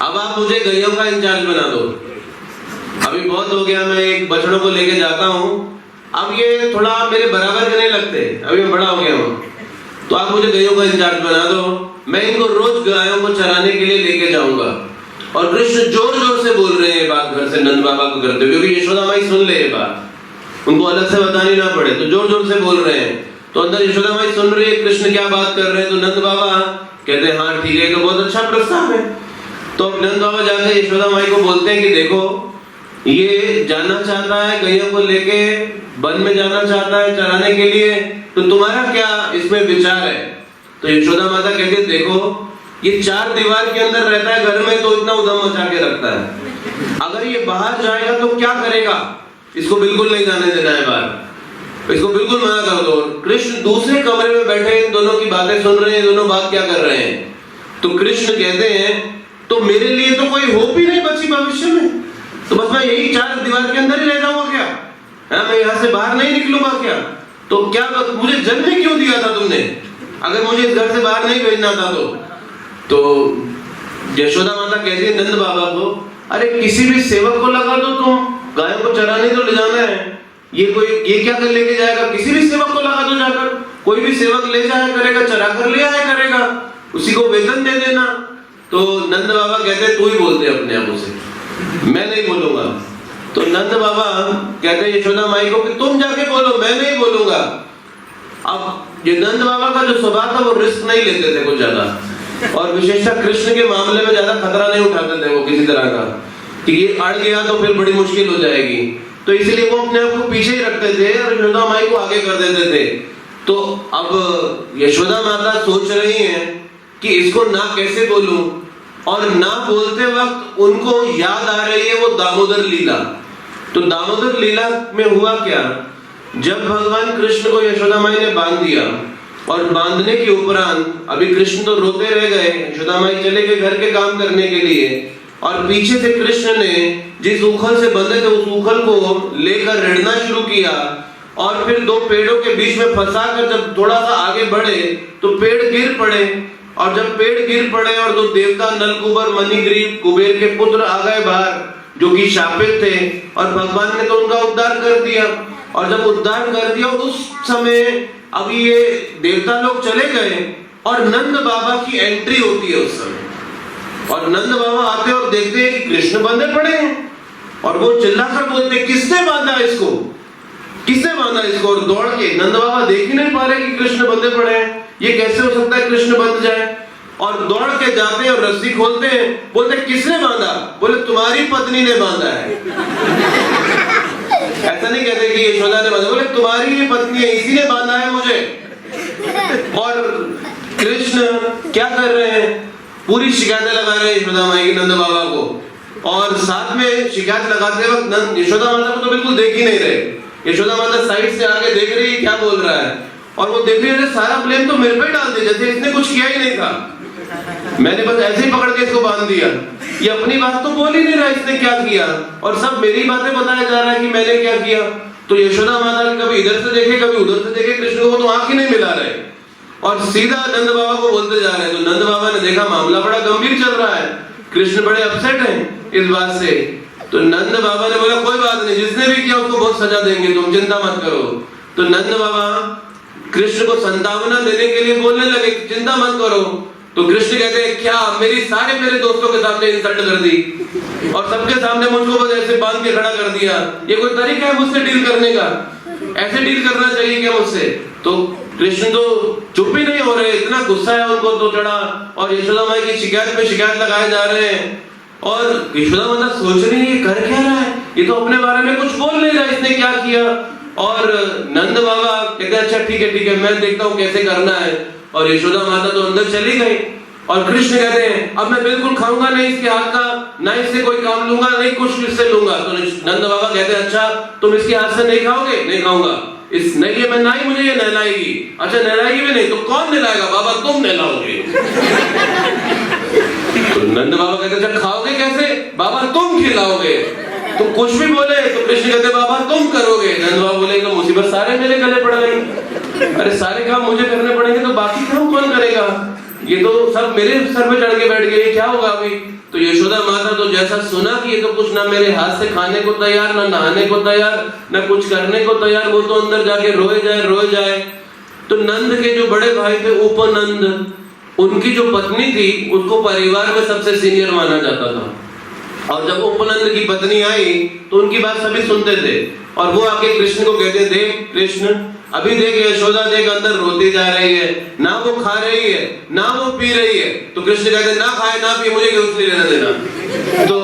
अब आप मुझे गैयों का इंचार्ज बना दो। अभी बहुत हो गया, मैं एक बछड़ों को लेके जाता हूँ, अब ये थोड़ा मेरे बराबर के नहीं लगते, अभी मैं बड़ा हो गया हूँ, तो आप मुझे गैयों का इंचार्ज बना दो, मैं इनको रोज गायों को चराने के लिए लेके जाऊंगा। और कृष्ण जोर जोर से बोल रहे हैं बात घर से नंद बाबा को करते, क्योंकि यशोदा माई सुन ले ये बात, उनको अलग से बतानी ना पड़े, तो जोर जोर से बोल रहे हैं। तो अंदर यशोदा माई सुन रही है कृष्ण क्या बात कर रहे हैं, तो नंद बाबा कहते हैं हाँ ठीक है, तो बहुत अच्छा प्रस्ताव है। तो नंद बाबा जाकर यशोदा माई को बोलते हैं कि देखो ये जाना चाहता है, गैया को लेके वन में जाना चाहता है चराने के लिए, तो तुम्हारा क्या इसमें विचार है। तो यशोदा माता कहती है देखो ये चार दीवार के अंदर रहता है घर में, तो इतना उधम मचा के रखता है, अगर ये बाहर जाएगा तो क्या करेगा, इसको बिल्कुल नहीं जाने देना है बाहर, इसको बिल्कुल मना कर दो। कृष्ण दूसरे कमरे में बैठे इन दोनों की बातें सुन रहे हैं, दोनों बात क्या कर रहे हैं। तो कृष्ण कहते हैं तो मेरे लिए तो कोई होप ही नहीं बची भविष्य में, तो बस मैं यही चार दीवार के अंदर ही रह जाऊंगा क्या, है मैं यहाँ से बाहर नहीं निकलूंगा क्या। तो क्या मुझे जन्म ही क्यों दिया था तुमने, अगर मुझे इस घर से बाहर नहीं भेजना था तो यशोदा माता कहती है नंद बाबा को, अरे किसी भी सेवक को लगा दो, तुम गायों को चराने तो ले जाना है, ये क्या कर लेके जाएगा, किसी भी सेवक को लगा दो जाकर, कोई भी सेवक ले जाया करेगा, चरा कर ले आया करेगा, उसी को वेतन दे देना। तो नंद बाबा कहते तू ही बोलते अपने आप से, मैं नहीं बोलूंगा। तो नंद बाबा कहते यशोदा माई को कि तुम जाके बोलो, मैं नहीं बोलूंगा। अब ये नंद बाबा का जो स्वभाव था वो रिस्क नहीं लेते थे कुछ ज्यादा, और विशेषतः कृष्ण के मामले में ज्यादा खतरा नहीं उठाते थे वो किसी तरह का, कि ये अड़ गया तो फिर बड़ी मुश्किल हो जाएगी, तो इसलिए वो अपने आप को पीछे ही रखते थे और यशोदा माई को आगे कर देते थे। तो अब यशोदा माता सोच रही हैं कि इसको ना कैसे बोलूं, और ना बोलते वक्त उनको याद आ रही है वो दामोदर लीला। तो दामोदर लीला में हुआ क्या, जब भगवान कृष्ण को यशोदा माई ने बांध दिया, और बांधने के उपरांत अभी कृष्ण तो रोते रह गए, यशोदा माई चले गए घर के काम करने के लिए, और पीछे से कृष्ण ने जिस उखल से बंधे थे उस उखल को लेकर रेड़ना शुरू किया, और फिर दो पेड़ों के बीच में फंसाकर जब थोड़ा सा आगे बढ़े तो पेड़ गिर पड़े, और जब पेड़ गिर पड़े और दो देवता नलकुबर मणिग्रीव कुबेर के पुत्र आ गए बाहर जो कि शापित थे, और भगवान ने तो उनका उद्धार कर दिया। और जब उद्धार कर दिया उस समय अभी ये देवता लोग चले गए और नंद बाबा की एंट्री होती है उस समय, और नंद बाबा आते और देखते हैं कि कृष्ण बंधे पड़े हैं, और वो चिल्लाकर बोलते किसने बांधा इसको, किसने बांधा इसको। और दौड़ के नंद बाबा देख ही नहीं पा रहे कि कृष्ण बंधे पड़े हैं, ये कैसे हो सकता है कृष्ण बंध जाए। और दौड़ के जाते हैं और रस्सी खोलते हैं, बोलते किसने बांधा, बोले तुम्हारी पत्नी ने बांधा है। ऐसा नहीं कहते कि यशोदा ने बांधा, बोले तुम्हारी ही पत्नी है, इसी ने बांधा है मुझे। और कृष्ण क्या कर रहे हैं, पूरी शिकायतें लगा रहे हैं यशोदा माई की नंद बाबा को, और साथ में शिकायत लगाते वक्त यशोदा माता को तो बिल्कुल देख ही नहीं रहे। यशोदा माता साइड से आके देख रही है क्या बोल रहा है, और वो देख रही है सारा ब्लेम तो मेरे पे डाल दे, जैसे इसने कुछ किया ही नहीं था, मैंने बस ऐसे ही पकड़ के इसको बांध दिया, ये अपनी बात तो बोल ही नहीं रहा इसने क्या किया, और सब मेरी बातें बताया जा रहा है कि मैंने क्या किया। तो यशोदा माता कभी इधर से देखे कभी उधर से देखे, कृष्ण को तो आंख ही नहीं मिला रहे, और सीधा नंद बाबा को बोलते जा रहे हैं। तो नंद बाबा ने देखा मामला बड़ा गंभीर चल रहा है, कृष्ण बड़े अपसेट हैं इस बात से। तो नंद बाबा ने बोला कोई बात नहीं, जिसने भी किया उसको बहुत सजा देंगे, तुम चिंता मत करो। तो नंद बाबा कृष्ण को संतावना देने के लिए बोलने लगे चिंता मत करो। तो कृष्ण कहते हैं क्या मेरे दोस्तों के सामने इंसल्ट कर दी, और सबके सामने मुझको बस ऐसे बांध के खड़ा कर दिया, ये कोई तरीका है मुझसे डील करने का, ऐसे डील करना चाहिए क्या मुझसे। तो कृष्ण तो चुप ही नहीं हो रहे, इतना गुस्सा है उनको तो चढ़ा, और यशोदा माई की शिकायत पे शिकायत लगाए जा रहे हैं। और यशोदा माता सोच रही है कर क्या रहा है, ये तो अपने बारे में कुछ बोल नहीं रहा, इसने क्या किया। और नंद बाबा कहते अच्छा ठीक है मैं देखता हूँ कैसे करना है। और यशोदा माता तो अंदर चली गई, और कृष्ण कहते हैं अब मैं बिल्कुल खाऊंगा नहीं इसके हाथ का, ना इससे कोई काम लूंगा, नहीं कुछ इससे लूंगा। तो नंद बाबा कहते हैं अच्छा तुम इसके हाथ से नहीं खाओगे, नहीं खाऊंगा, इस नहीं मैं ना ही मुझे ये नहलाएगी। अच्छा नहलाएगी भी नहीं तो कौन नहलाएगा, बाबा तुम नहलाओगे। तो नंद बाबा कहते अच्छा खाओगे कैसे, बाबा तुम खिलाओगे। तो कुछ भी बोले तो कृष्ण कहते बाबा तुम करोगे। नंद बाबा बोले तो मुसीबत सारे मेरे गले पड़ गई, अरे सारे काम मुझे करने पड़ेंगे तो बाकी काम कौन करेगा। ये तो सब मेरे सर पे चढ़ के बैठ गए, क्या होगा अभी? तो यशोदा माता तो जैसा सुना कि ये तो कुछ ना मेरे हाथ से खाने को तैयार, ना नहाने को तैयार, ना कुछ करने को तैयार, वो तो अंदर जाके रोए जाए। तो नंद के जो बड़े भाई थे उपनंद, उनकी जो पत्नी थी उसको परिवार में सबसे सीनियर माना जाता था। और जब उपनंद की पत्नी आई तो उनकी बात सभी सुनते थे, और वो आके कृष्ण को कहते, देख कृष्ण, अभी देख यशोदा देख अंदर रोती जा रही है, ना वो खा रही है ना वो पी रही है। तो कृष्ण कहते, ना खाए ना पिए, मुझे कुछ नहीं लेना देना। तो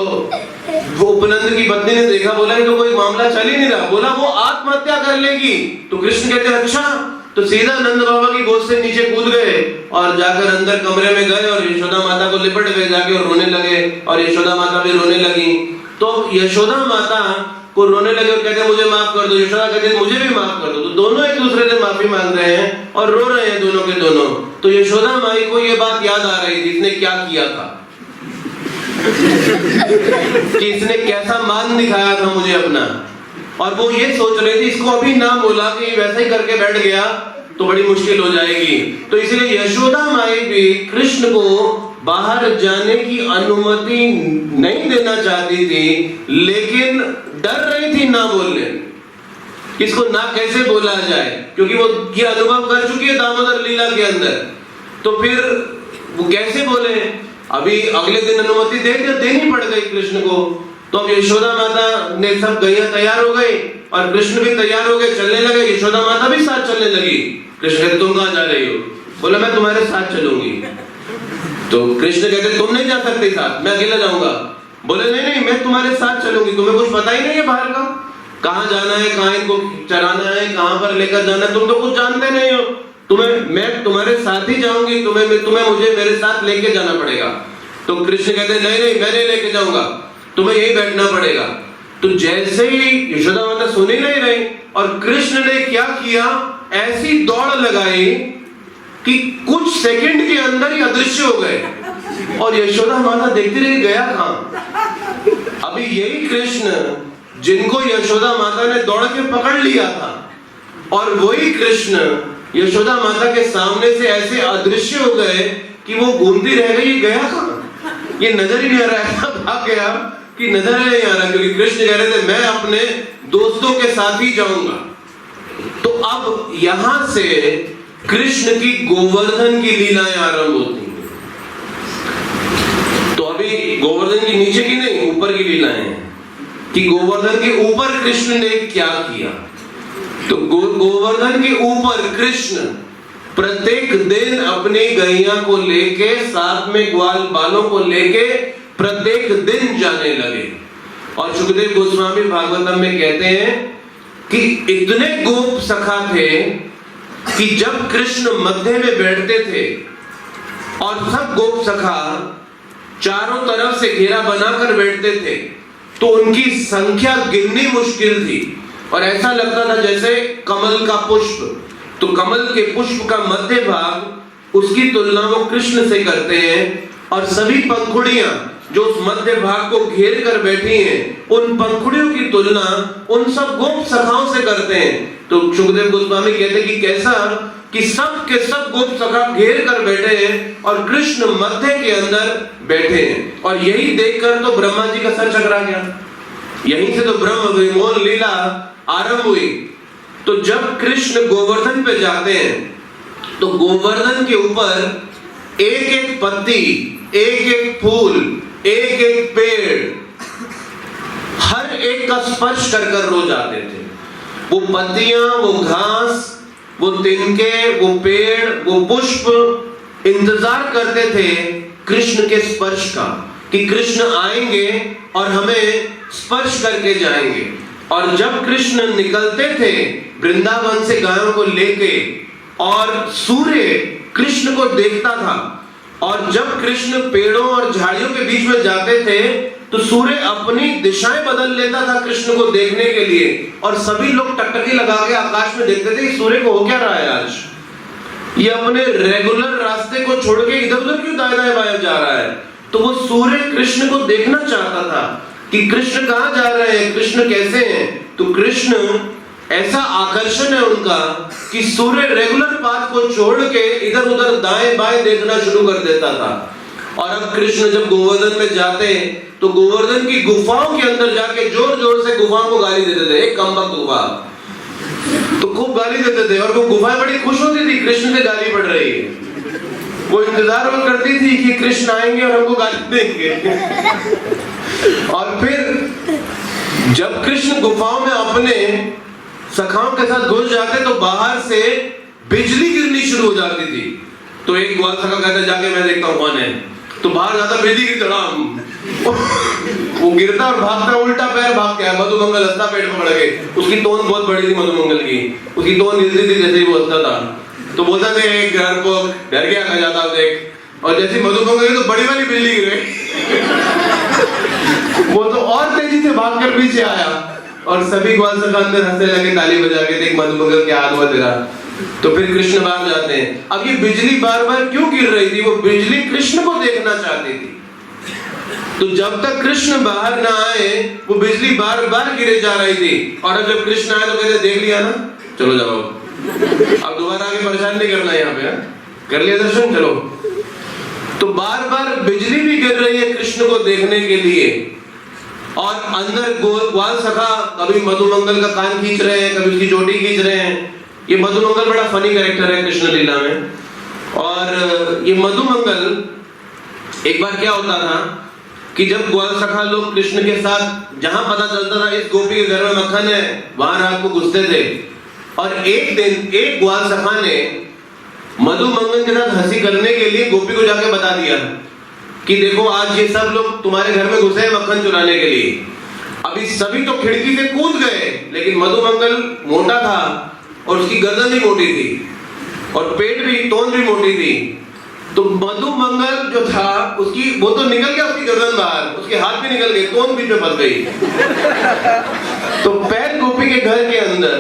वो उपनंद की पत्नी ने देखा, बोला कि तो कोई मामला चल ही नहीं रहा, बोला वो आत्महत्या कर लेगी। तो कृष्ण कहते, अच्छा। तो सीधा नंद बाबा की गोद से नीचे कूद गए और जाकर अंदर कमरे में गए और यशोदा माता को लिपट गए जाके और रोने लगे, और यशोदा माता भी रोने लगी। तो यशोदा माता को रोने लगे और कहते, मुझे माफ कर दो। यशोदा कहते, मुझे भी माफ कर दो। तो दोनों एक दूसरे से माफी मांग रहे हैं और रो रहे हैं दोनों के दोनों। तो यशोदा माई को ये बात याद आ रही थी, इसने क्या किया था, कि इसने कैसा मान दिखाया था मुझे अपना। और वो ये सोच रही थी, इसको अभी ना बोला कि वैसे ही करके बैठ गया तो बड़ी मुश्किल हो जाएगी। तो इसलिए यशोदा माई भी कृष्ण को बाहर जाने की अनुमति नहीं देना चाहती थी, लेकिन डर रही थी ना बोलने, इसको ना कैसे बोला जाए, क्योंकि वो ये अनुभव कर चुकी है दामोदर लीला के अंदर। तो फिर वो कैसे बोले? अभी अगले दिन अनुमति देनी पड़ गई कृष्ण को। तो अब यशोदा माता ने सब गैया तैयार हो गई और कृष्ण भी तैयार हो गए, चलने लगे। यशोदा माता भी साथ चलने लगी। कृष्ण कहते, तुम कहां जा रही हो? बोला, मैं तुम्हारे साथ चलूंगी। तो कृष्ण कहते, तुम नहीं जा सकते साथ, मैं अकेला जाऊंगा। बोले, नहीं मैं तुम्हारे साथ चलूंगी, तुम्हें कुछ पता ही नहीं है बाहर का, कहाँ जाना है, कहाँ इनको चराना है, कहाँ पर लेकर जाना है, तुम तो कुछ जानते नहीं हो। मैं तुम्हारे साथ ही जाऊंगी, तुम्हें मुझे मेरे साथ लेके जाना पड़ेगा। तो कृष्ण कहते, नहीं मैं नहीं लेके जाऊंगा, तुम्हें यही बैठना पड़ेगा। तो जैसे ही यशोदा माता सुन ही नहीं रही, और कृष्ण ने क्या किया, ऐसी दौड़ लगाई कि कुछ सेकंड के अंदर ही अदृश्य हो गए। और यशोदा माता देखती रही, गया कहां? अभी यही कृष्ण जिनको यशोदा माता ने दौड़ के पकड़ लिया था, और वही कृष्ण यशोदा माता के सामने से ऐसे अदृश्य हो गए कि वो घूमती रह गई, ये गया कहां, ये नजर ही नहीं आ रहा है। भाग गया कि नजर नहीं आ रहा, क्योंकि कृष्ण कह रहे थे, मैं अपने दोस्तों के साथ ही जाऊंगा। तो अब यहां से कृष्ण की गोवर्धन की लीलाएं आरंभ होती हैं। तो अभी गोवर्धन की नीचे की नहीं, ऊपर की लीलाएं हैं कि गोवर्धन के ऊपर कृष्ण ने क्या किया। तो गोवर्धन के ऊपर कृष्ण प्रत्येक दिन अपनी गैया को लेके, साथ में ग्वाल बालों को लेके प्रत्येक दिन जाने लगे। और सुखदेव गोस्वामी भागवतम में कहते हैं कि इतने गोप सखा थे कि जब कृष्ण मध्य में बैठते थे और सब गोप सखा चारों तरफ से घेरा बनाकर बैठते थे, तो उनकी संख्या गिननी मुश्किल थी। और ऐसा लगता था जैसे कमल का पुष्प, तो कमल के पुष्प का मध्य भाग, उसकी तुलना वो कृष्ण से करते हैं। और सभी पंखुड़ियां जो उस मध्य भाग को घेर कर बैठी हैं, उन पंखुड़ियों की तुलना उन सब गोप सखाओं से करते हैं। तो सुखदेव गोस्वामी कहते हैं कि कैसा कि सब के सब गोप सखा घेर कर बैठे हैं और कृष्ण मध्य के अंदर बैठे हैं। और यही देखकर तो ब्रह्मा जी का सर चकरा गया। यहीं से तो ब्रह्म विमोहन लीला आरंभ हुई। तो जब कृष्ण गोवर्धन पे जाते हैं, तो गोवर्धन के ऊपर एक एक पत्ती, एक एक फूल, एक एक पेड़, हर एक का स्पर्श कर कर रोज आते थे। वो पत्तियां, वो घास, वो तिनके, वो पेड़, वो पुष्प इंतजार करते थे कृष्ण के स्पर्श का, कि कृष्ण आएंगे और हमें स्पर्श करके जाएंगे। और जब कृष्ण निकलते थे वृंदावन से गायों को लेके, और सूर्य कृष्ण को देखता था, और जब कृष्ण पेड़ों और झाड़ियों के बीच में जाते थे तो सूर्य अपनी दिशाएं बदल लेता था कृष्ण को देखने के लिए। और सभी लोग टकटकी लगा के आकाश में देखते थे, सूर्य को हो क्या रहा है आज, ये अपने रेगुलर रास्ते को छोड़ के इधर उधर क्यों दाएं दाएं बाएं जा रहा है। तो वो सूर्य कृष्ण को देखना चाहता था कि कृष्ण कहां जा रहे हैं, कृष्ण कैसे हैं। तो कृष्ण ऐसा आकर्षण है उनका कि सूर्य रेगुलर पाथ को छोड़ के इधर उधर दाएं बाएं देखना शुरू कर देता था। और अब कृष्ण जब गोवर्धन में जाते तो गोवर्धन की गुफाओं के अंदर जाके जोर जोर से गुफाओं को गाली देते थे, एक कमबख्त गुफा तो खूब गाली देते थे। और वो गुफाएं बड़ी खुश होती थी कृष्ण से गाली पड़ रही है, वो इंतजार वो करती थी कि कृष्ण आएंगे और हमको गाली देंगे। और फिर जब कृष्ण गुफाओं में अपने सखाओं के साथ घुस जाते तो बाहर से बिजली गिरनी शुरू हो जाती थी। तो एक ग्वाल सखा कहता जाके मैं देखता हूं कौन है, तो बाहर जाता बिजली की धड़ाम वो गिरता और भागता, उल्टा पैर भाग गया। मधुमंगल हंसता पेट पकड़ के, उसकी तोन बहुत बड़ी थी मधुमंगल की, उसकी तोन हिलती थी जैसे ही वो हंसता था। तो बोलता था एक घर को डर गया खा जाता देख, और जैसे मधुमंगल की तो बड़ी वाली बिजली गिर गई वो तो और तेजी से भागकर पीछे आया और सभी ग्वाल सखा अंदर हंसने लगे, ताली बजा के, देख मधुमंगल क्या हाल हुआ तेरा। तो फिर कृष्ण बाहर जाते हैं। अब ये बिजली बार बार क्यों गिर रही थी? वो बिजली कृष्ण को देखना चाहती थी। तो जब तक कृष्ण बाहर ना आए वो बिजली बार बार गिरे जा रही थी। और अब जब कृष्ण आए तो कहते देख लिया ना, चलो जाओ, अब दोबारा आगे परेशान नहीं करना, यहाँ पे कर लिया दर्शन, चलो। तो बार बार बिजली भी गिर रही है कृष्ण को देखने के लिए। और अंदर ग्वाल सखा कभी मधुमंगल का कान खींच रहे हैं, कभी उसकी चोटी खींच रहे हैं। ये मधुमंगल बड़ा फनी कैरेक्टर है कृष्ण लीला में। और ये मधुमंगल एक बार क्या होता था कि जब ग्वाल सखा लोग कृष्ण के साथ, जहां पता चलता था इस गोपी के घर में मक्खन है, वहां रात को घुसते थे। और एक दिन एक ग्वाल सखा ने मधुमंगल के साथ हंसी करने के लिए गोपी को जाके बता दिया कि देखो आज ये सब लोग तुम्हारे घर में घुसे हैं मक्खन चुराने के लिए। अभी सभी तो खिड़की से कूद गए, लेकिन मधुमंगल मोटा था और उसकी गर्दन भी मोटी थी और पेट भी, तोन भी मोटी थी। तो मधुमंगल जो था उसकी, वो तो निकल गया उसकी गर्दन बाहर, उसके हाथ भी निकल गए, तोन बीच में फंस गई। तो पैर गोपी के घर के अंदर,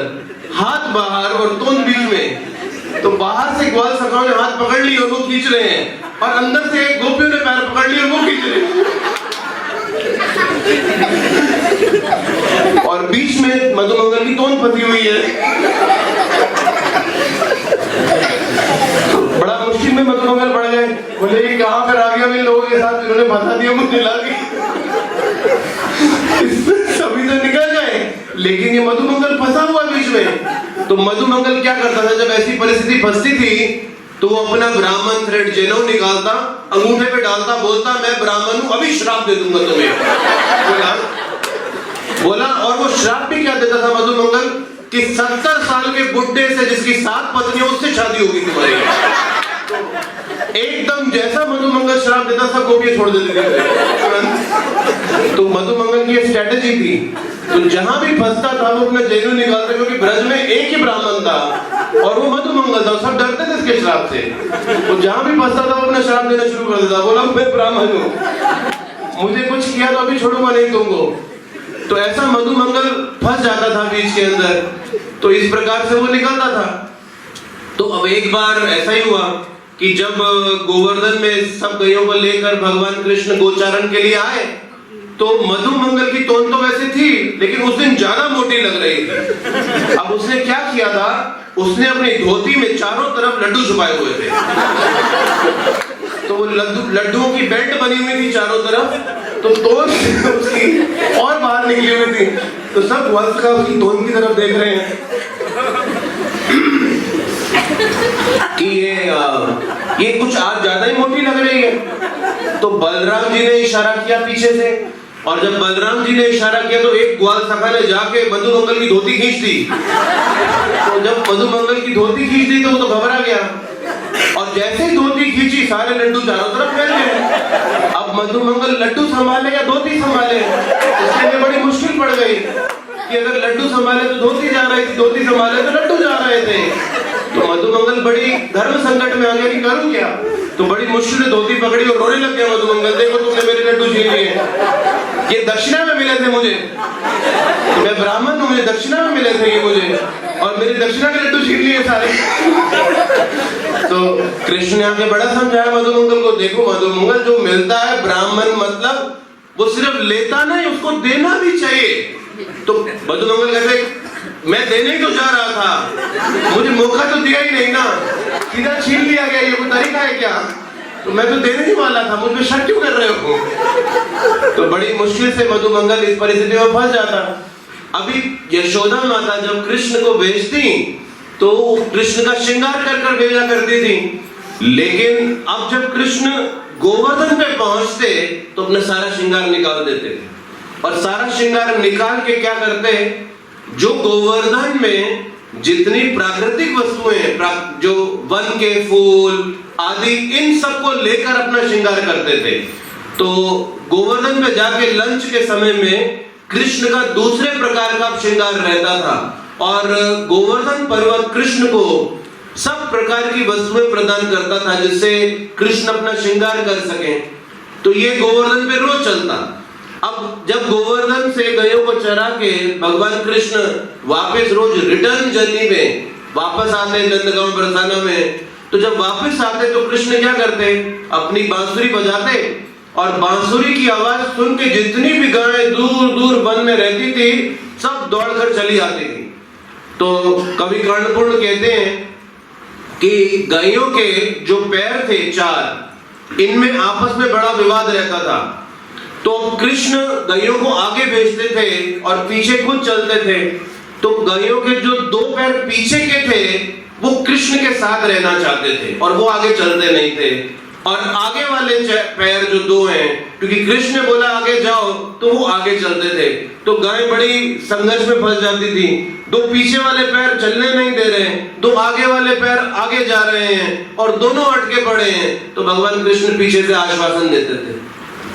हाथ बाहर और तोन बीच में। तो बाहर से ग्वाल सखाओं ने हाथ पकड़ ली और वो खींच रहे हैं, और अंदर से गोपियों ने पैर पकड़ लिए और वो खींच रहे हैं। और बीच में मधुमंगल की तोन फंसी हुई है। बड़ा मुश्किल में मधुमंगल पड़ गए, बोले कि कहां पर आ गया इन लोगों के साथ, इन्होंने फंसा दिया मुझे लाके। सभी तो निकल गए, लेकिन ये मधुमंगल फंसा हुआ बीच में। तो मधुमंगल क्या करता था, जब ऐसी परिस्थिति फंसती थी तो वो अपना ब्राह्मण थ्रेड जनेऊ निकालता, अंगूठे पे डालता, बोलता मैं ब्राह्मण हूं, अभी श्राप दे दूंगा तुम्हें। बोला, और वो श्राप भी क्या देता था मधुमंगल कि 70 साल के बुड्ढे से जिसकी 7 पत्नियां, उससे शादी होगी तुम्हारी। एकदम जैसा मधुमंगल श्राप देता था गोपियां छोड़ देते थे। तो मधुमंगल की स्ट्रेटेजी थी, तो जहां भी फंसता था वो अपना जनेऊ निकालता, क्योंकि ब्रज में एक ही ब्राह्मण था और वो मधुमंगल था, सब डरते थे इसके श्राप से। तो जहां भी फंसता था वो अपना श्राप देना शुरू कर देता, बोला मैं ब्राह्मण हूं, मुझे कुछ किया तो अभी छोड़ूंगा नहीं तुमको। तो ऐसा मधुमंगल फंस जाता था बीच के अंदर, तो इस प्रकार से वो निकलता था। तो अब एक बार ऐसा ही हुआ कि जब गोवर्धन में सब गैयों को लेकर भगवान कृष्ण गोचारण के लिए आए, तो मधुमंगल की तोन तो वैसे थी, लेकिन उस दिन ज्यादा मोटी लग रही थी। अब उसने क्या किया था, उसने अपनी धोती में चारों तरफ लड्डू छुपाए हुए थे। तो वो लड्डुओं की बेल्ट बनी हुई थी चारों तरफ, तो तोन उसकी और बाहर निकली हुई थी। तो सब वंश का उसकी तोन की तरफ देख रहे हैं कि ये कुछ आज ज्यादा ही मोटी लग रही है। तो बलराम जी ने इशारा किया पीछे से, और जब बलराम जी ने इशारा किया तो एक ग्वाल सखा ने जाके मधुमंगल की धोती खींच दी। तो जब मधुमंगल की धोती खींच दी तो वो तो घबरा गया, और जैसे ही धोती खींची सारे लड्डू चारों तरफ फैल गए। अब मधुमंगल लड्डू संभाले या धोती संभाले, इसके लिए बड़ी मुश्किल पड़ गई कि अगर लड्डू संभाले तो धोती जा रही थी, धोती संभाले तो लड्डू जा रहे थे। तो मधुमंगल बड़ी धर्म संकट में आ गया कि करूं क्या। तो बड़ी मुश्किल से धोती पकड़ी और रोने लग गया मधुमंगल, देखो तुमने मेरे लड्डू छीन लिए, ये दक्षिणा में मिले थे मुझे, तो मैं ब्राह्मण हूं, मुझे दक्षिणा में मिले थे ये मुझे, और मेरी दक्षिणा के लड्डू छीन लिए सारे। तो कृष्ण ने आके बड़ा समझाया मधुमंगल को, देखो मधुमंगल जो मिलता है ब्राह्मण मतलब वो सिर्फ लेता नहीं, उसको देना भी चाहिए। तो मधुमंगल कहते मैं देने ही तो जा रहा था, मुझे मौका तो दिया ही नहीं ना, सीधा छीन लिया गया, ये कोई तरीका है क्या? तो मैं तो देने ही वाला था, मुझ पे शक क्यों कर रहे हो? तो बड़ी मुश्किल से मधुमंगल इस परिस्थिति में फंस जाता। अभी यशोदा माता जब कृष्ण को भेजती तो कृष्ण का श्रृंगार कर कर भेजा करती थी, लेकिन अब जब कृष्ण गोवर्धन पे पहुंचते तो अपना सारा श्रृंगार निकाल देते और सारा श्रृंगार निकाल के क्या करते, जो गोवर्धन में जितनी प्राकृतिक वस्तुएं, जो वन के फूल आदि, इन सबको लेकर अपना श्रृंगार करते थे। तो गोवर्धन पे जाके लंच के समय में कृष्ण का दूसरे प्रकार का श्रृंगार रहता था और गोवर्धन पर्वत कृष्ण को सब प्रकार की वस्तुएं प्रदान करता था जिससे कृष्ण अपना श्रृंगार कर सके। तो ये गोवर्धन पे रोज चलता। अब जब गोवर्धन से गायों को चरा के भगवान कृष्ण वापस रोज रिटर्न जर्नी में वापस आते नंदगांव बरसाना में, तो जब वापस आते तो कृष्ण क्या करते, अपनी बांसुरी बजाते और बांसुरी की आवाज सुन के जितनी भी गायें दूर दूर वन में रहती थी सब दौड़कर चली आती थी। तो कवि कर्णपूर्ण कहते हैं कि गायों के जो पैर थे चार, इनमें आपस में बड़ा विवाद रहता था। तो कृष्ण गायों को आगे भेजते थे और पीछे खुद चलते थे। तो गायों के जो दो पैर पीछे के थे वो कृष्ण के साथ रहना चाहते थे और वो आगे चलते नहीं थे, और आगे वाले पैर जो दो हैं, क्योंकि कृष्ण ने बोला आगे जाओ तो वो आगे चलते थे। तो गाय बड़ी संघर्ष में फंस जाती थी, दो पीछे वाले पैर चलने नहीं दे रहे हैं, दो आगे वाले पैर आगे जा रहे हैं और दोनों अटके पड़े हैं। तो भगवान कृष्ण पीछे से आश्वासन देते थे,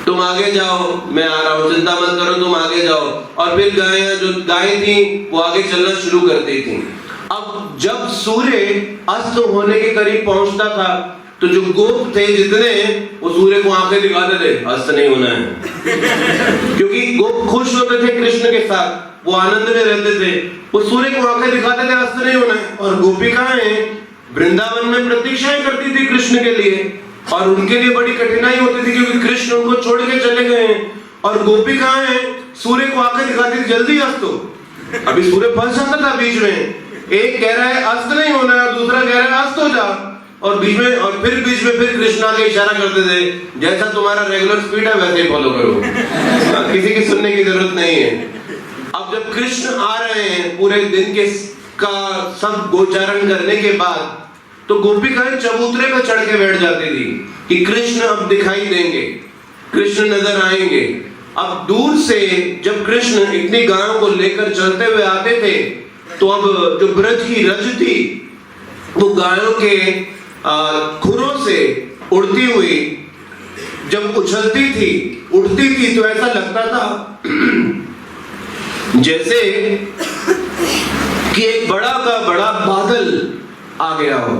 तुम आगे जाओ, मैं आ रहा हूं, चिंता मत करो, तुम आगे जाओ। और फिर गायें थी वो आगे चलना शुरू करती थी। अब जब सूर्य अस्त होने के करीब पहुंचता था तो जो गोप थे जितने, वो सूर्य को आंखें दिखाते थे, अस्त नहीं होना है क्योंकि गोप खुश होते थे कृष्ण के साथ, वो आनंद में रहते थे, वो सूर्य को आंखें दिखाते थे अस्त नहीं होना है। और गोपिकाएं वृंदावन में प्रतीक्षाएं करती थी कृष्ण के लिए और उनके लिए बड़ी कठिनाई होती थी क्योंकि कृष्ण उनको छोड़ के चले गए हैं। और गोपिकाएं सूर्य को आंखें दिखाती थी, जल्दी अस्त हो। अभी सूर्य फंस जाता था बीच में, एक कह रहा है अस्त नहीं होना है, दूसरा कह रहा है अस्त हो जा, और बीच में फिर कृष्ण आगे इशारा करते थे, जैसा तुम्हारा रेगुलर स्पीड है वैसे ही फॉलो करो, किसी की सुनने की जरूरत नहीं है। अब जब कृष्ण आ रहे हैं पूरे दिन के का सब गोचारण करने के बाद, तो गोपिकाएं चबूतरे पर चढ़ के बैठ जाती थी कि कृष्ण अब दिखाई देंगे, कृष्ण नजर आएंगे। अब दूर से जब कृष्ण इतनी गायों को लेकर चलते हुए आते थे तो अब जो ब्रज की रज थी वो गायों के खुरों से उड़ती हुई जब उछलती थी, उड़ती थी, तो ऐसा लगता था जैसे कि एक बड़ा का बड़ा बादल आ गया हो।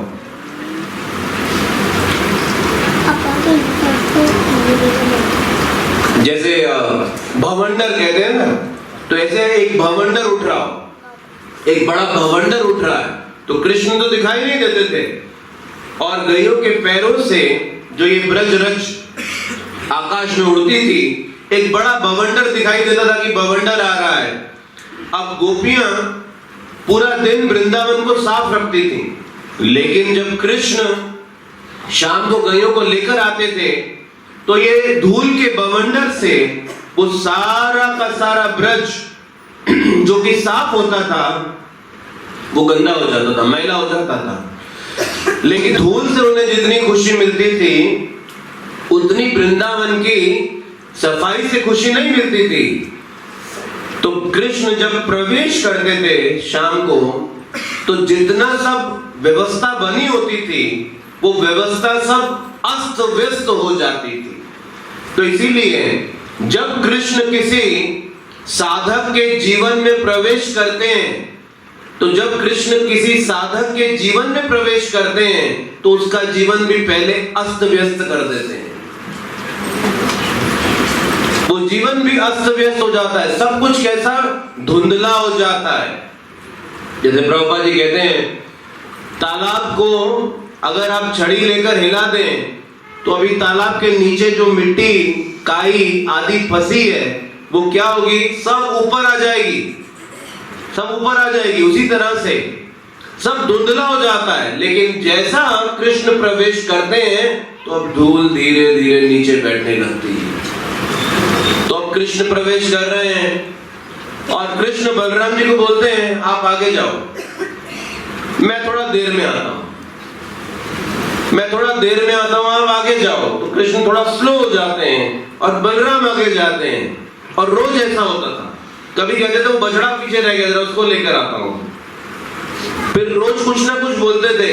जैसे भवंडर कहते हैं ना, तो ऐसे एक भवंडर उठ रहा हो, एक बड़ा भवंडर उठ रहा है। तो कृष्ण तो दिखाई नहीं देते थे और गायों के पैरों से जो ये ब्रज रज आकाश में उड़ती थी, एक बड़ा भवंडर दिखाई देता था कि भवंडर आ रहा है। अब गोपियां पूरा दिन वृंदावन को साफ रखती थी, लेकिन जब कृष्ण शाम को गायों को लेकर आते थे तो ये धूल के भवंडर से वो सारा का सारा ब्रज जो कि साफ होता था वो गंदा हो जाता था, मैला हो जाता था। लेकिन धूल से उन्हें जितनी खुशी मिलती थी उतनी वृंदावन की सफाई से खुशी नहीं मिलती थी। तो कृष्ण जब प्रवेश करते थे शाम को, तो जितना सब व्यवस्था बनी होती थी वो व्यवस्था सब अस्त व्यस्त हो जाती थी। तो इसीलिए जब कृष्ण किसी साधक के जीवन में प्रवेश करते हैं, तो जब कृष्ण किसी साधक के जीवन में प्रवेश करते हैं तो उसका जीवन भी पहले अस्त व्यस्त कर देते हैं। वो जीवन भी अस्त व्यस्त हो जाता है, सब कुछ कैसा धुंधला हो जाता है। जैसे प्रभुपाद जी कहते हैं, तालाब को अगर आप छड़ी लेकर हिला दें तो अभी तालाब के नीचे जो मिट्टी काई आदि फंसी है वो क्या होगी, सब ऊपर आ जाएगी, सब ऊपर आ जाएगी। उसी तरह से सब धुंधला हो जाता है, लेकिन जैसा कृष्ण प्रवेश करते हैं तो अब धूल धीरे धीरे नीचे बैठने लगती है। तो अब कृष्ण प्रवेश कर रहे हैं और कृष्ण बलराम जी को बोलते हैं आप आगे जाओ, मैं थोड़ा देर में आता हूं, मैं थोड़ा देर में आता हूं, आप आगे जाओ। तो कृष्ण थोड़ा स्लो हो जाते हैं और बलराम आगे जाते हैं। और रोज ऐसा होता था, कभी कहते थे वो बछड़ा पीछे रह गया, जरा उसको लेकर आता हूं। फिर रोज कुछ ना कुछ बोलते थे।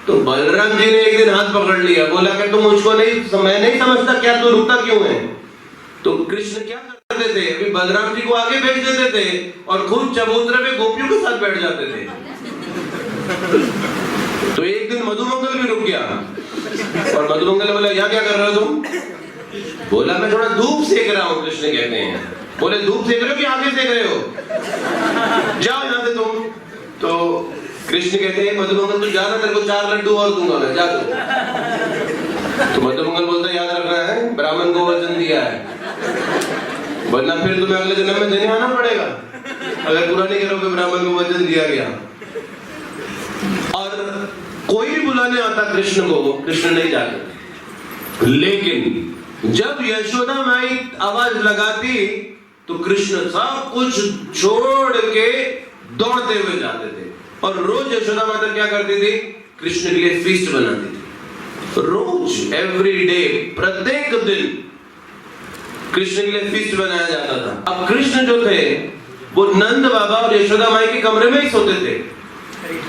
तो बलराम जी ने एक दिन हाथ पकड़ लिया, बोला कि तुम मुझको नहीं, मैं नहीं समझता क्या, तू रुकता क्यों है? तो कृष्ण क्या करते थे, अभी बलराम जी को आगे भेज देते थे और खुद चबूतरे पे गोपियों के साथ बैठ जाते थे। तो एक दिन मधुमंगल भी रुक गया और मधुमंगल बोला यहाँ क्या कर रहे हो तुम? बोला मैं थोड़ा धूप सेक रहा हूँ। कृष्ण कहते हैं, बोले धूप सेक रहे हो कि आगे सेक रहे हो, जाओ यहाँ से तुम। तो कृष्ण कहते हैं मधुमंगल तू जा, तेरे को 4 लड्डू और दूंगा मैं, जा तू। तो मधुमंगल बोलता है याद रखना है, ब्राह्मण को वचन दिया है, वरना फिर तुम्हें अगले जन्म में देने आना पड़ेगा अगर पूरा नहीं करोगे ब्राह्मण को वचन दिया गया। और कोई भी बुलाने आता कृष्ण को, कृष्ण नहीं जाते। लेकिन जब यशोदा माई आवाज लगाती तो कृष्ण सब कुछ छोड़ के दौड़ते हुए जाते थे। और रोज यशोदा माता क्या करती थी, कृष्ण के लिए फीस्ट बनाती थी। रोज, एवरी डे, प्रत्येक दिन कृष्ण के लिए फीस्ट बनाया जाता था। अब कृष्ण जो थे वो नंद बाबा और यशोदा माई के कमरे में ही सोते थे।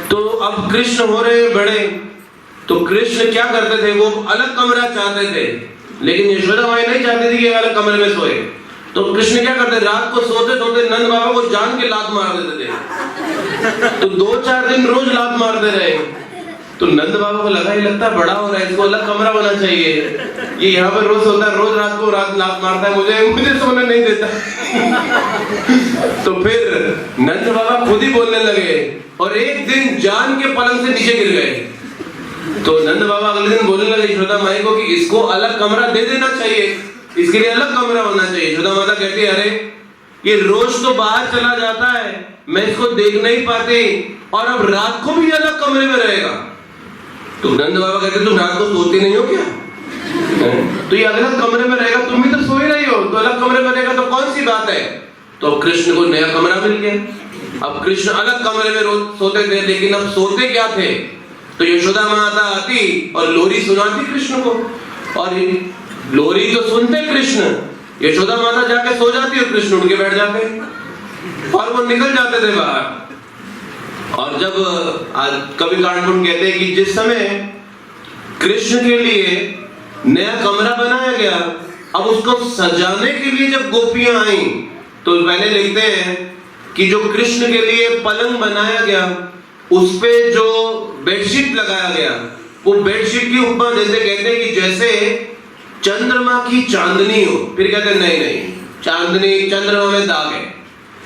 तो अब कृष्ण हो रहे बड़े, तो कृष्ण क्या करते थे, वो अलग कमरा चाहते थे, लेकिन यशोदा माई नहीं चाहती थी कि अलग कमरे में सोए। तो कृष्ण क्या करते, रात को सोते सोते नंद बाबा को जान के लात मार देते थे। तो 2-4 दिन रोज लात मारते रहे। तो नंद बाबा को लगा, ये लगता बड़ा हो रहा है, इसको अलग कमरा होना चाहिए, ये यहाँ पर रोज सोता है, रोज रात को लात मारता है, मुझे सोने नहीं देता। तो फिर नंद बाबा खुद ही बोलने लगे और एक दिन जान के पलंग से नीचे गिर गए। तो नंद बाबा अगले दिन बोलने लगे यशोदा माई को कि इसको अलग कमरा दे देना चाहिए, इसके लिए अलग कमरा होना चाहिए। यशोदा माता कहती है अरे ये रोज तो बाहर चला जाता है, मैं इसको देख नहीं पाती, और अब रात को भी अलग कमरे में रहेगा। तो नंद बाबा कहते तुम रात को सोती नहीं हो क्या? तो ये अलग कमरे में रहेगा, तुम भी तो सो ही रही हो, तो अलग कमरे में रहेगा तो कौन सी बात है? तो अब कृष्ण को नया कमरा मिल गया। अब कृष्ण अलग कमरे में रोज सोते थे, लेकिन अब सोते क्या थे, तो यशोदा माता आती और लोरी सुनाती कृष्ण को, और लोरी तो सुनते कृष्ण, यशोदा माता जाके सो जाती और कृष्ण उठ के बैठ जाते और वो निकल जाते थे बाहर। और जब कवि कांडपुर कहते हैं कि जिस समय कृष्ण के लिए नया कमरा बनाया गया, अब उसको सजाने के लिए जब गोपियां आई, तो पहले लिखते हैं कि जो कृष्ण के लिए पलंग बनाया गया उस पे जो बेडशीट लगाया गया, वो बेडशीट की उपमा जैसे कहते हैं कि जैसे चंद्रमा की चांदनी हो। फिर कहते हैं नहीं, चांदनी चंद्रमा में दाग है,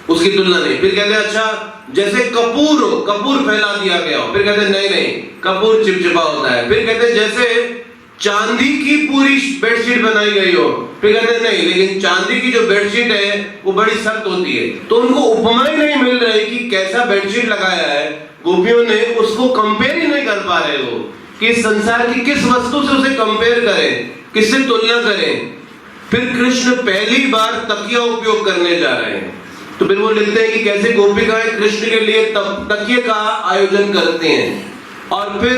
उसकी तुलना नहीं। फिर कहते हैं अच्छा जैसे कपूर हो, कपूर फैला दिया गया हो। फिर कहते हैं नहीं, कपूर चिपचिपा होता है। फिर कहते हैं जैसे चांदी की पूरी बेडशीट बनाई गई हो। फिर कहते हैं नहीं, लेकिन चांदी की जो बेडशीट है वो बड़ी सख्त होती है। तो उनको उपमा ही नहीं मिल रही कि कैसा बेडशीट लगाया है, गोपियों ने उसको कंपेयर ही नहीं कर पा रहे हो कि संसार की किस वस्तु से उसे कंपेयर करें, किससे तुलना करें। फिर कृष्ण पहली बार तकिया उपयोग करने जा रहे हैं, तो फिर वो लिखते हैं कि कैसे गोपिकाएं कृष्ण के लिए तकिए का आयोजन करते हैं, और फिर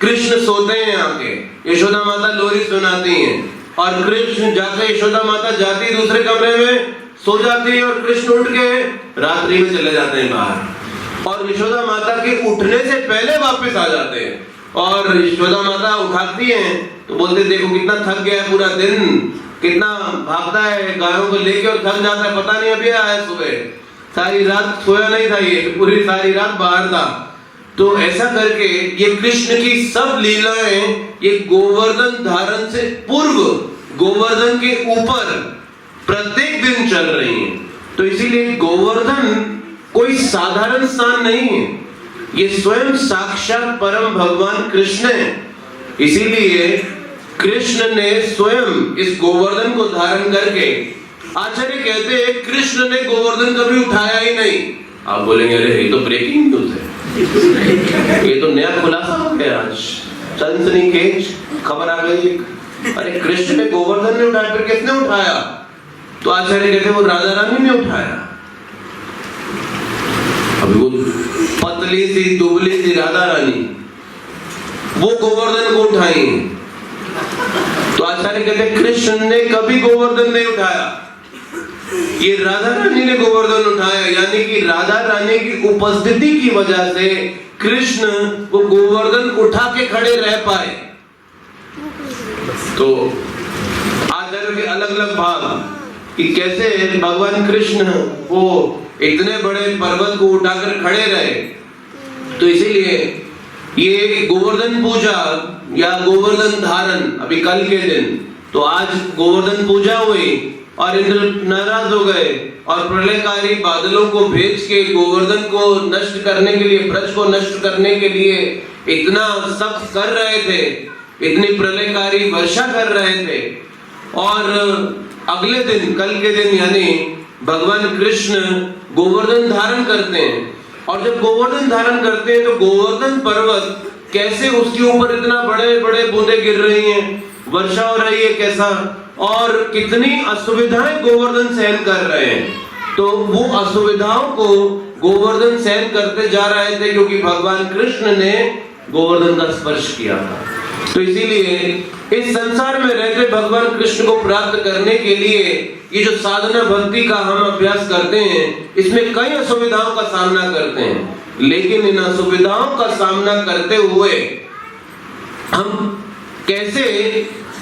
कृष्ण सोते हैं आके, यशोदा माता लोरी सुनाती हैं, और कृष्ण जाके यशोदा माता जाती दूसरे कमरे में सो जाती है, और कृष्ण उठ के रात्रि में चले जाते हैं बाहर, और यशोदा माता के उठने से पहले वापस आ जाते हैं। और यशोदा माता उठाती हैं तो बोलते देखो कितना थक गया है, पूरा दिन कितना भागता है गायों को लेके और थक जाता है, पता नहीं अभी आया है सुबह, सारी रात सोया नहीं था, ये पूरी सारी रात बाहर था। तो ऐसा करके ये कृष्ण की सब लीलाएं ये गोवर्धन धारण से पूर्व गोवर्धन के ऊपर प्रत्येक दिन चल रही हैं। तो इसीलिए गोवर्धन कोई साधारण स्थान नहीं है, ये स्वयं साक्षात परम भगवान कृष्ण है। इसीलिए कृष्ण ने स्वयं इस गोवर्धन को धारण करके, आचार्य कहते हैं कृष्ण ने गोवर्धन कभी उठाया ही नहीं, आप बोलेंगे अरे ये तो ब्रेकिंग न्यूज है, ये तो नया खुलासा हो गया आज, सनसनीखेज खबर आ गई। अरे कृष्ण ने गोवर्धन ने उठाया, फिर किसने उठाया? तो आचार्य कहते वो राधा रानी ने उठाया। अभी वो पतली सी दुबली सी राधा रानी वो गोवर्धन को उठाई, तो आचार्य कहते कृष्ण ने कभी गोवर्धन नहीं उठाया, ये राधा रानी ने गोवर्धन उठाया। यानी कि राधा रानी की उपस्थिति की वजह से कृष्ण वो गोवर्धन उठा के खड़े रह पाए। तो आचार्य के अलग अलग भाव कि कैसे भगवान कृष्ण वो इतने बड़े पर्वत को उठाकर खड़े रहे। तो इसीलिए ये गोवर्धन पूजा या गोवर्धन धारण अभी कल के दिन, तो आज गोवर्धन पूजा हुई और इंद्र नाराज हो गए और प्रलयकारी बादलों को भेज के गोवर्धन को नष्ट करने के लिए, ब्रज को नष्ट करने के लिए इतना सख्त कर रहे थे, इतनी प्रलयकारी वर्षा कर रहे थे। और अगले दिन कल के दिन यानी भगवान कृष्ण गोवर्धन धारण करते हैं, और जब गोवर्धन धारण करते हैं तो गोवर्धन पर्वत कैसे उसके ऊपर इतना बड़े बड़े बूंदे गिर रही हैं, वर्षा हो रही है कैसा, और कितनी असुविधाएं गोवर्धन सहन कर रहे हैं। तो वो असुविधाओं को गोवर्धन सहन करते जा रहे थे क्योंकि भगवान कृष्ण ने गोवर्धन का स्पर्श किया था। तो इसीलिए इस संसार में रहते भगवान कृष्ण को प्राप्त करने के लिए ये जो साधना भक्ति का हम अभ्यास करते हैं, इसमें कई असुविधाओं का सामना करते हैं, लेकिन इन असुविधाओं का सामना करते हुए हम कैसे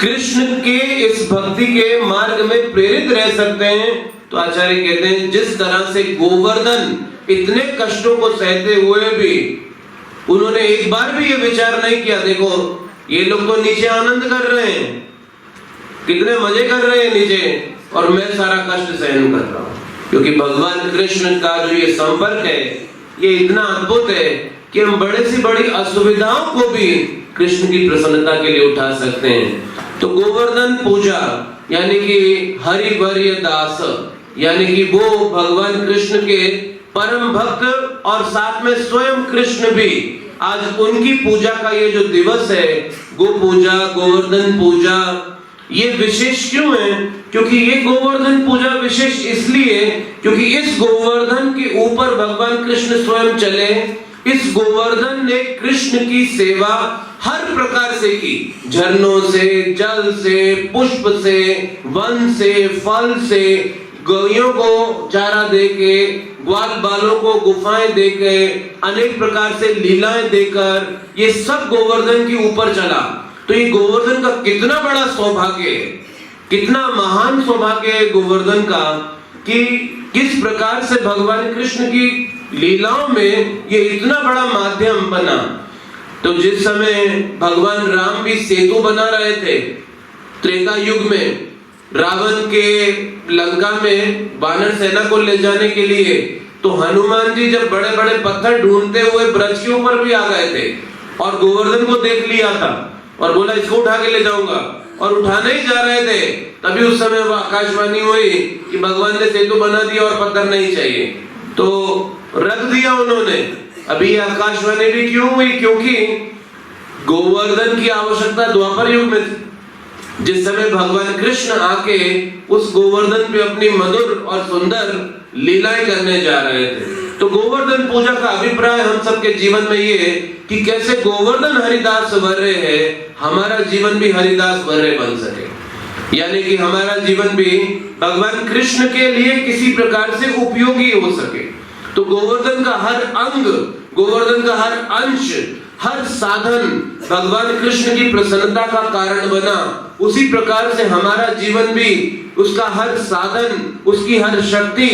कृष्ण के इस भक्ति के मार्ग में प्रेरित रह सकते हैं। तो आचार्य कहते हैं जिस तरह से गोवर्धन इतने कष्टों को सहते हुए भी उन्होंने एक बार भी ये विचार नहीं किया, देखो ये लोग तो नीचे आनंद कर रहे हैं, कितने मजे कर रहे हैं नीचे, और मैं सारा कष्ट सहन कर रहा हूं। क्योंकि भगवान कृष्ण का जो ये संपर्क है ये इतना अद्भुत है कि हम बड़े से बड़ी असुविधाओं को भी कृष्ण की प्रसन्नता के लिए उठा सकते हैं। तो गोवर्धन पूजा यानी कि हरिवर्य दास, यानी कि वो भगवान कृष्ण के परम भक्त और साथ में स्वयं कृष्ण भी, आज उनकी पूजा का ये जो दिवस है गो पूजा, गोवर्धन पूजा, ये विशेष क्यों है? क्योंकि ये गोवर्धन पूजा विशेष इसलिए क्योंकि इस गोवर्धन के ऊपर भगवान कृष्ण स्वयं चले। इस गोवर्धन ने कृष्ण की सेवा हर प्रकार से की, झरनों से, जल से, पुष्प से, वन से, फल से, गौयों को चारा देके, ग्वाल बालों को गुफाएं देके, अनेक प्रकार से लीलाएं देकर ये सब गोवर्धन के ऊपर चला। तो ये गोवर्धन का कितना बड़ा सौभाग्य है, कितना महान सौभाग्य है गोवर्धन का कि किस प्रकार से भगवान कृष्ण की लीलाओं में ये इतना बड़ा माध्यम बना। तो जिस समय भगवान राम भी सेतु बना रहे थे त्रेता युग में, रावण के लंका में वानर सेना को ले जाने के लिए, तो हनुमान जी जब बड़े बड़े पत्थर ढूंढते हुए ब्रज के ऊपर भी आ गए थे और गोवर्धन को देख लिया था और बोला इसको उठा के ले जाऊंगा, और उठाने ही जा रहे थे तभी उस समय वो आकाशवाणी हुई कि भगवान ने सेतु बना दिया और पत्थर नहीं चाहिए, तो रख दिया उन्होंने। अभी आकाशवाणी भी क्यों हुई? क्योंकि गोवर्धन की आवश्यकता द्वापर युग में थी। जिस समय भगवान कृष्ण आके उस गोवर्धन पे अपनी मधुर और सुंदर लीलाएं करने जा रहे थे। तो गोवर्धन पूजा का अभिप्राय हम सबके जीवन में ये है कि कैसे गोवर्धन हरिदास वर्य है, हमारा जीवन भी हरिदास वर्य बन सके, यानी कि हमारा जीवन भी भगवान कृष्ण के लिए किसी प्रकार से उपयोगी हो सके। तो गोवर्धन का हर अंग, गोवर्धन का हर अंश, हर साधन भगवान कृष्ण की प्रसन्नता का कारण बना। उसी प्रकार से हमारा जीवन भी उसका हर साधन, उसकी हर शक्ति,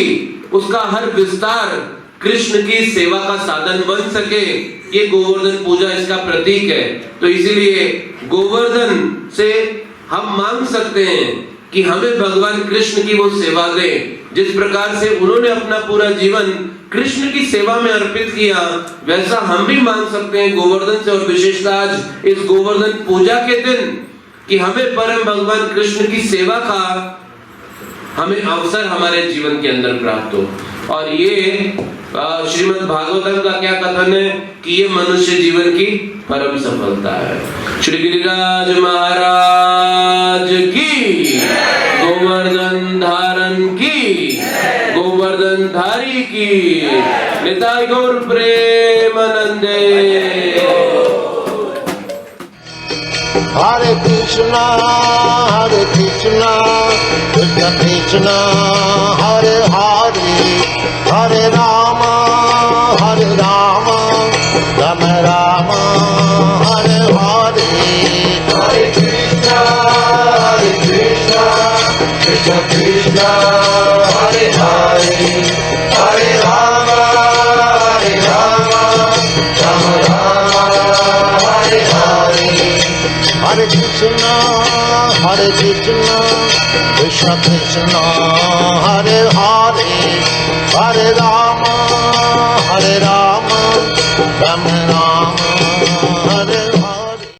उसका हर विस्तार कृष्ण की सेवा का साधन बन सके। ये गोवर्धन पूजा इसका प्रतीक है। तो इसीलिए गोवर्धन से हम मांग सकते हैं कि हमें भगवान कृष्ण की वो सेवा दें, जिस प्रकार से उन्होंने अपना पूरा जीवन कृष्ण की सेवा में अर्पित किया, वैसा हम भी मांग सकते हैं गोवर्धन से। और विशेषतः आज इस गोवर्धन पूजा के दिन कि हमें परम भगवान कृष्ण की सेवा का हमें अवसर हमारे जीवन के अंदर प्राप्त हो। और ये श्रीमद् भागवतम का क्या कथन है कि ये मनुष्य जीवन की परम सफलता है। श्री गिरिराज महाराज की, गोवर्धन धारण की, गोवर्धन धारी की, निताई गौर प्रेमानंदे। हरे कृष्णा कृष्ण कृष्ण हरे हरे, हरे राम राम राम हरे हरे। हरे कृष्ण कृष्ण कृष्ण हरे हरे, हरे राम राम राम हरे हरे। हरे कृष्ण कृष्ण कृष्ण हरे हरे, हरे राम